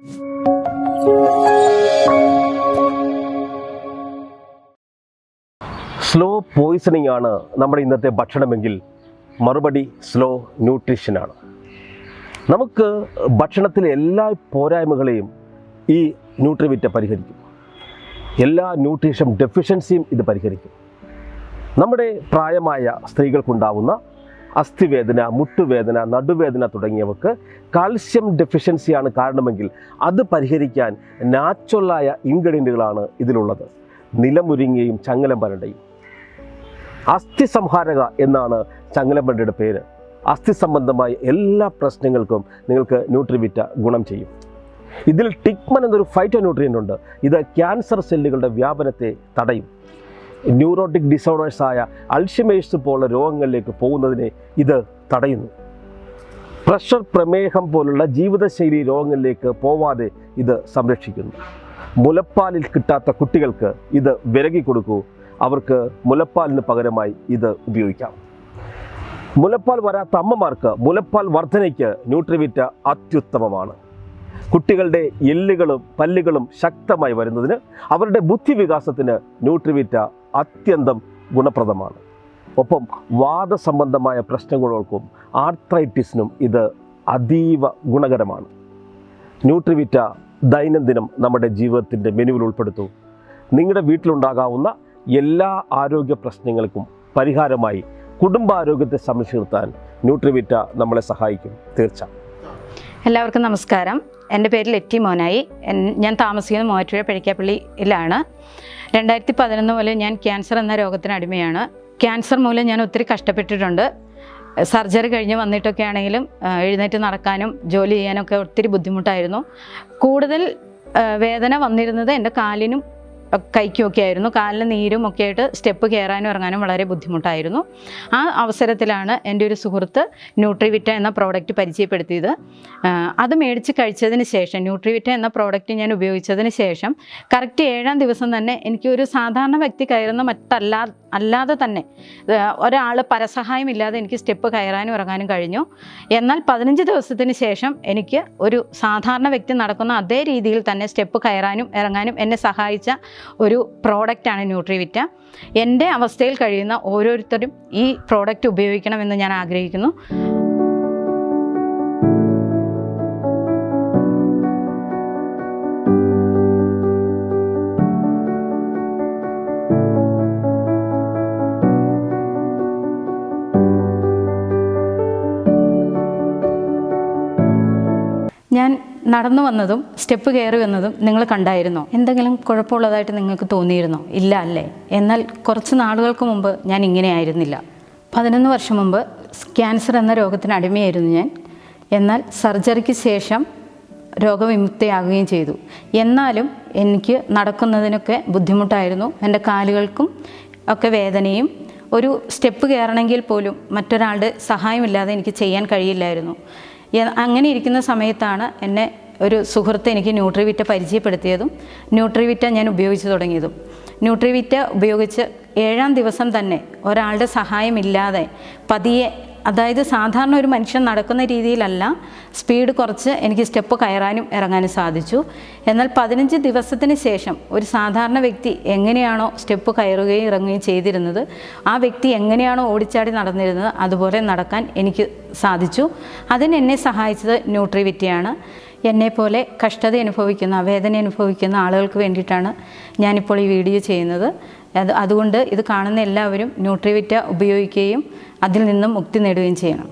Slow poisoning ആണ് നമ്മുടെ ഇന്നത്തെ ഭക്ഷണമെങ്കിൽ മറുപടി സ്ലോ ന്യൂട്രീഷനാണ്. നമുക്ക് ഭക്ഷണത്തിലെ എല്ലാ പോരായ്മകളെയും ഈ ന്യൂട്രിവിറ്റ പരിഹരിക്കും. എല്ലാ ന്യൂട്രീഷൻ ഡെഫിഷ്യൻസിയും ഇത് പരിഹരിക്കും. നമ്മുടെ പ്രായമായ സ്ത്രീകൾക്കുണ്ടാവുന്ന അസ്ഥിവേദന, മുട്ടുവേദന, നടുവേദന തുടങ്ങിയവർക്ക് കാൽസ്യം ഡെഫിഷ്യൻസിയാണ് കാരണമെങ്കിൽ അത് പരിഹരിക്കാൻ നാച്ചുറലായ ഇൻഗ്രീഡിയൻറ്റുകളാണ് ഇതിലുള്ളത്. നിലമുരിങ്ങയും ചങ്ങലമ്പരണ്ടയും. അസ്ഥി സംഹാരക എന്നാണ് ചങ്ങലമ്പരണ്ടയുടെ പേര്. അസ്ഥി സംബന്ധമായ എല്ലാ പ്രശ്നങ്ങൾക്കും നിങ്ങൾക്ക് ന്യൂട്രിവിറ്റ ഗുണം ചെയ്യും. ഇതിൽ ടിക്മൻ എന്നൊരു ഫൈറ്റോ ന്യൂട്രിയൻ്റ് ഉണ്ട്. ഇത് ക്യാൻസർ സെല്ലുകളുടെ വ്യാപനത്തെ തടയും. ന്യൂറോട്ടിക് ഡിസോർഡേഴ്സായ അൾഷിമേഴ്സ് പോലുള്ള രോഗങ്ങളിലേക്ക് പോകുന്നതിനെ ഇത് തടയുന്നു. പ്രഷർ, പ്രമേഹം പോലുള്ള ജീവിതശൈലി രോഗങ്ങളിലേക്ക് പോവാതെ ഇത് സംരക്ഷിക്കുന്നു. മുലപ്പാലിൽ കിട്ടാത്ത കുട്ടികൾക്ക് ഇത് വിരകി കൊടുക്കൂ. അവർക്ക് മുലപ്പാലിന് പകരമായി ഇത് ഉപയോഗിക്കാം. മുലപ്പാൽ വരാത്ത അമ്മമാർക്ക് മുലപ്പാൽ വർധനയ്ക്ക് ന്യൂട്രിവിറ്റ അത്യുത്തമമാണ്. കുട്ടികളുടെ എല്ലുകളും പല്ലുകളും ശക്തമായി വരുന്നതിന്, അവരുടെ ബുദ്ധിവികാസത്തിന് ന്യൂട്രിവിറ്റ അത്യന്തം ഗുണപ്രദമാണ്. ഒപ്പം വാദസംബന്ധമായ പ്രശ്നങ്ങൾക്കും ആർത്രൈറ്റിസിനും ഇത് അതീവ ഗുണകരമാണ്. ന്യൂട്രിവിറ്റ ദൈനംദിനം നമ്മുടെ ജീവിതത്തിൻ്റെ മെനുവിൽ ഉൾപ്പെടുത്തൂ. നിങ്ങളുടെ വീട്ടിലുണ്ടാകാവുന്ന എല്ലാ ആരോഗ്യ പ്രശ്നങ്ങൾക്കും പരിഹാരമായി കുടുംബാരോഗ്യത്തെ സംരക്ഷിക്കാൻ ന്യൂട്രിവിറ്റ നമ്മളെ സഹായിക്കും. തീർച്ച. എല്ലാവർക്കും നമസ്കാരം. എൻ്റെ പേര് ലെറ്റി മോനായി. ഞാൻ താമസിക്കുന്നത് മൂവാറ്റുപുഴ പഴിക്കാപ്പള്ളിയിലാണ്. 2011 മുതൽ ഞാൻ ക്യാൻസർ എന്ന രോഗത്തിന് അടിമയാണ്. ക്യാൻസർ മൂലം ഞാൻ ഒത്തിരി കഷ്ടപ്പെട്ടിട്ടുണ്ട്. സർജറി കഴിഞ്ഞ് വന്നിട്ടൊക്കെ ആണെങ്കിലും എഴുന്നേറ്റ് നടക്കാനും ജോലി ചെയ്യാനൊക്കെ ഒത്തിരി ബുദ്ധിമുട്ടായിരുന്നു. കൂടുതൽ വേദന വന്നിരുന്നത് എൻ്റെ കാലിനും കൈക്കുമൊക്കെ ആയിരുന്നു. കാലിന് നീരും ഒക്കെ ആയിട്ട് സ്റ്റെപ്പ് കയറാനും ഇറങ്ങാനും വളരെ ബുദ്ധിമുട്ടായിരുന്നു. ആ അവസരത്തിലാണ് എൻ്റെ ഒരു സുഹൃത്ത് ന്യൂട്രിവിറ്റ എന്ന പ്രോഡക്റ്റ് പരിചയപ്പെടുത്തിയത്. അത് മേടിച്ച് കഴിച്ചതിന് ശേഷം, ന്യൂട്രിവിറ്റ എന്ന പ്രോഡക്റ്റ് ഞാൻ ഉപയോഗിച്ചതിന് ശേഷം കറക്റ്റ് 7-ാം ദിവസം തന്നെ എനിക്ക് ഒരു സാധാരണ വ്യക്തി കയറുന്ന അല്ലാതെ തന്നെ ഒരാൾ പരസഹായമില്ലാതെ എനിക്ക് സ്റ്റെപ്പ് കയറാനും ഇറങ്ങാനും കഴിഞ്ഞു. എന്നാൽ 15 ദിവസത്തിന് ശേഷം എനിക്ക് ഒരു സാധാരണ വ്യക്തി നടക്കുന്ന അതേ രീതിയിൽ തന്നെ സ്റ്റെപ്പ് കയറാനും ഇറങ്ങാനും എന്നെ സഹായിച്ച ഒരു പ്രോഡക്റ്റാണ് ന്യൂട്രിവിറ്റ. എൻ്റെ അവസ്ഥയിൽ കഴിയുന്ന ഓരോരുത്തരും ഈ പ്രോഡക്റ്റ് ഉപയോഗിക്കണമെന്ന് ഞാൻ ആഗ്രഹിക്കുന്നു. ഞാൻ നടന്നു വന്നതും സ്റ്റെപ്പ് കയറി വന്നതും നിങ്ങൾ കണ്ടായിരുന്നോ? എന്തെങ്കിലും കുഴപ്പമുള്ളതായിട്ട് നിങ്ങൾക്ക് തോന്നിയിരുന്നോ? ഇല്ല അല്ലേ? എന്നാൽ കുറച്ച് നാളുകൾക്ക് മുമ്പ് ഞാൻ ഇങ്ങനെ ആയിരുന്നില്ല. 11 വർഷം മുമ്പ് ക്യാൻസർ എന്ന രോഗത്തിന് അടിമയായിരുന്നു ഞാൻ. എന്നാൽ സർജറിക്ക് ശേഷം രോഗവിമുക്തയാകുകയും ചെയ്തു. എന്നാലും എനിക്ക് നടക്കുന്നതിനൊക്കെ ബുദ്ധിമുട്ടായിരുന്നു. എൻ്റെ കാലുകൾക്കും ഒക്കെ വേദനയും, ഒരു സ്റ്റെപ്പ് കയറണമെങ്കിൽ പോലും മറ്റൊരാളുടെ സഹായമില്ലാതെ എനിക്ക് ചെയ്യാൻ കഴിയില്ലായിരുന്നു. അങ്ങനെ ഇരിക്കുന്ന സമയത്താണ് എന്നെ ഒരു സുഹൃത്ത് എനിക്ക് ന്യൂട്രിവിറ്റ പരിചയപ്പെടുത്തിയതും ന്യൂട്രിവിറ്റ ഞാൻ ഉപയോഗിച്ച് തുടങ്ങിയതും. ന്യൂട്രിവിറ്റ ഉപയോഗിച്ച് 7-ാം ദിവസം തന്നെ ഒരാളുടെ സഹായമില്ലാതെ പതിയെ, അതായത് സാധാരണ ഒരു മനുഷ്യൻ നടക്കുന്ന രീതിയിലല്ല, സ്പീഡ് കുറച്ച് എനിക്ക് സ്റ്റെപ്പ് കയറാനും ഇറങ്ങാനും സാധിച്ചു. എന്നാൽ 15 ദിവസത്തിന് ശേഷം ഒരു സാധാരണ വ്യക്തി എങ്ങനെയാണോ സ്റ്റെപ്പ് കയറുകയും ഇറങ്ങുകയും ചെയ്തിരുന്നത്, ആ വ്യക്തി എങ്ങനെയാണോ ഓടിച്ചാടി നടന്നിരുന്നത് അതുപോലെ നടക്കാൻ എനിക്ക് സാധിച്ചു. അതിന് എന്നെ സഹായിച്ചത് ന്യൂട്രിവിറ്റയാണ്. എന്നെപ്പോലെ കഷ്ടത അനുഭവിക്കുന്ന, വേദന അനുഭവിക്കുന്ന ആളുകൾക്ക് വേണ്ടിയിട്ടാണ് ഞാനിപ്പോൾ ഈ വീഡിയോ ചെയ്യുന്നത്. അതുകൊണ്ട് ഇത് കാണുന്ന എല്ലാവരും ന്യൂട്രിവിറ്റ ഉപയോഗിക്കുകയും അതിൽ നിന്നും മുക്തി നേടുകയും ചെയ്യണം.